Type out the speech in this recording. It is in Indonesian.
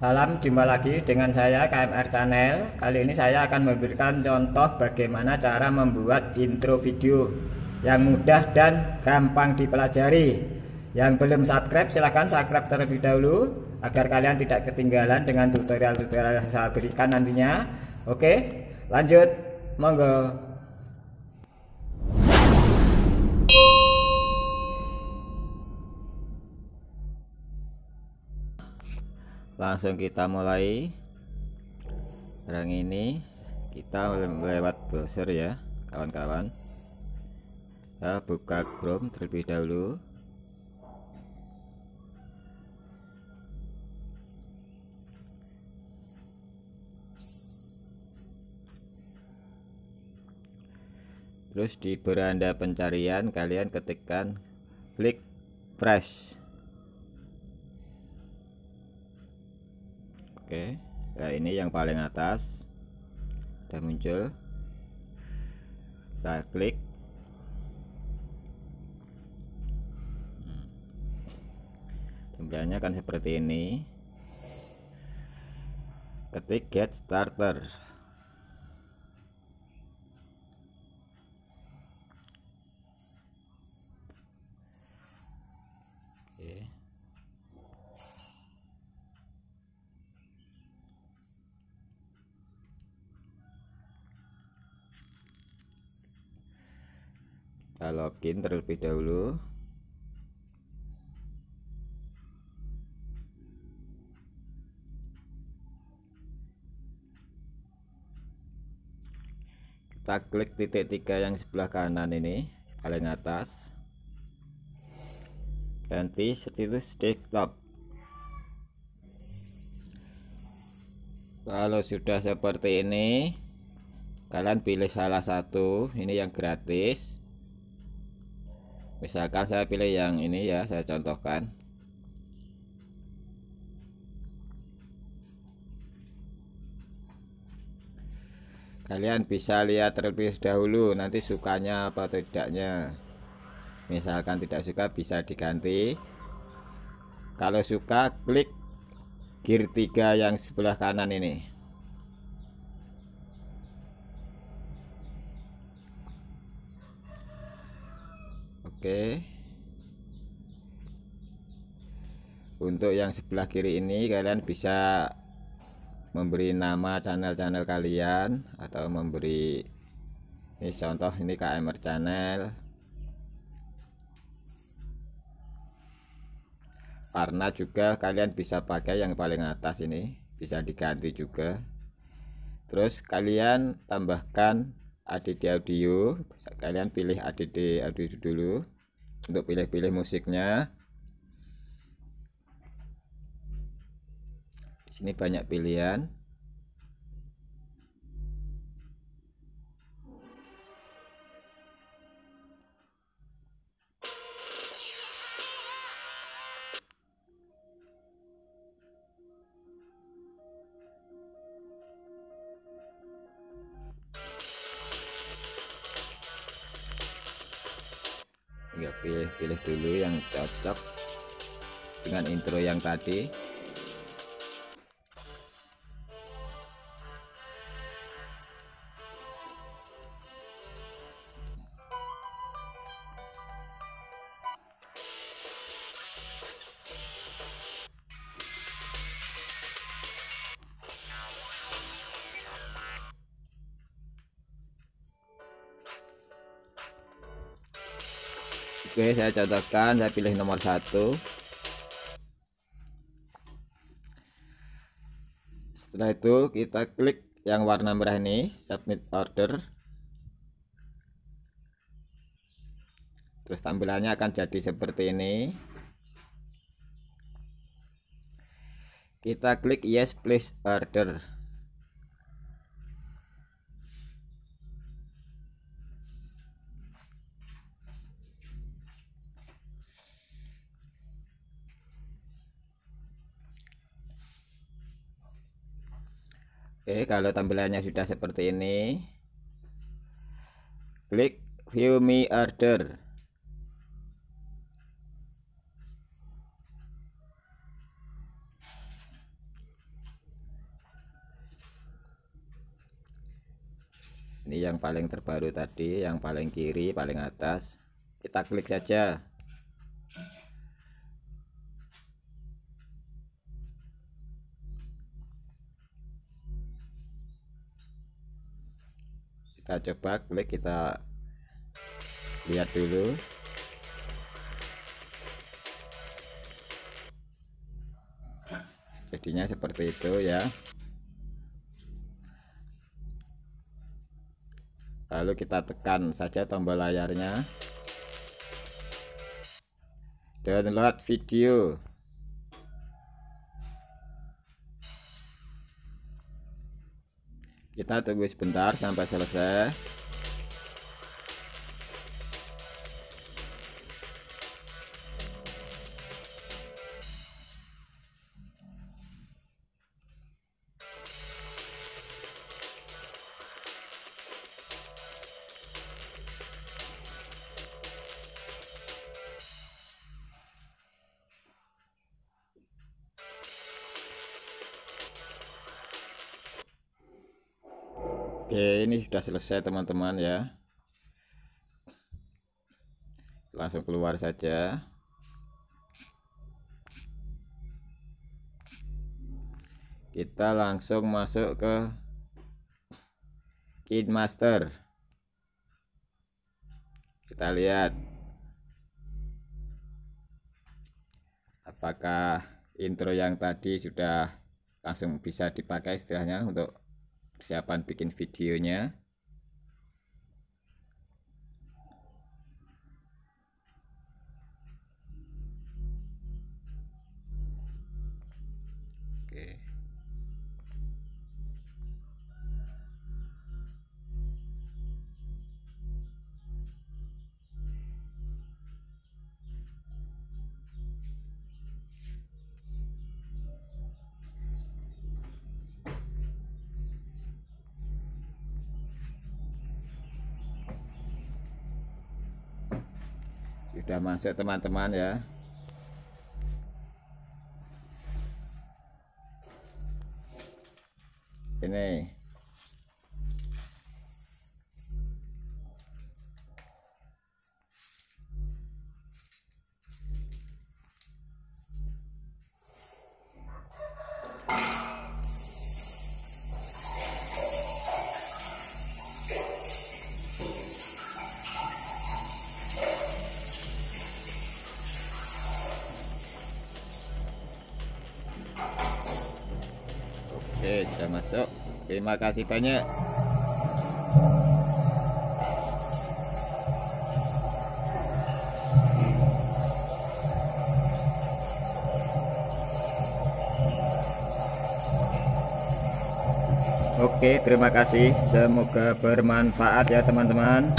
Salam jumpa lagi dengan saya KMR Channel. Kali ini saya akan memberikan contoh bagaimana cara membuat intro video yang mudah dan gampang dipelajari. Yang belum subscribe silahkan subscribe terlebih dahulu agar kalian tidak ketinggalan dengan tutorial-tutorial yang saya berikan nantinya. Oke, lanjut, monggo. Langsung kita mulai. Sekarang ini kita lewat browser ya kawan-kawan. Kita buka Chrome terlebih dahulu. Terus di beranda pencarian kalian ketikkan klik fresh. Oke, nah ini yang paling atas sudah muncul. Kita klik. Tampilannya akan seperti ini. Ketik get starter. Oke. Kita login terlebih dahulu. Kita klik titik 3 yang sebelah kanan ini paling atas, ganti status desktop. Kalau sudah seperti ini, kalian pilih salah satu. Ini yang gratis. Misalkan saya pilih yang ini ya, saya contohkan. Kalian bisa lihat terlebih dahulu nanti sukanya apa tidaknya. Misalkan tidak suka bisa diganti. Kalau suka klik gear 3 yang sebelah kanan ini. Oke. Untuk yang sebelah kiri ini kalian bisa memberi nama channel-channel kalian atau memberi, ini contoh, ini KMR Channel. Karena juga kalian bisa pakai yang paling atas ini, bisa diganti juga. Terus kalian tambahkan ADD audio. Kalian pilih ADD audio dulu untuk pilih-pilih musiknya. Di sini banyak pilihan. Ya, pilih dulu yang cocok dengan intro yang tadi. Oke, saya contohkan, saya pilih nomor 1. Setelah itu kita klik yang warna merah ini, submit order. Terus tampilannya akan jadi seperti ini. Kita klik yes please order. Oke, kalau tampilannya sudah seperti ini, klik view me order. Ini yang paling terbaru tadi, yang paling kiri, paling atas. Kita klik saja. Kita coba klik, kita lihat dulu. Jadinya seperti itu ya. Lalu kita tekan saja tombol layarnya, download video. Kita tunggu sebentar sampai selesai. Oke, ini sudah selesai teman-teman ya. Langsung keluar saja. Kita langsung masuk ke KineMaster. Kita lihat apakah intro yang tadi sudah langsung bisa dipakai istilahnya untuk persiapan bikin videonya. Oke. Sudah masuk teman-teman ya. Ini oke, sudah masuk. Terima kasih banyak. Oke, terima kasih. Semoga bermanfaat ya teman-teman.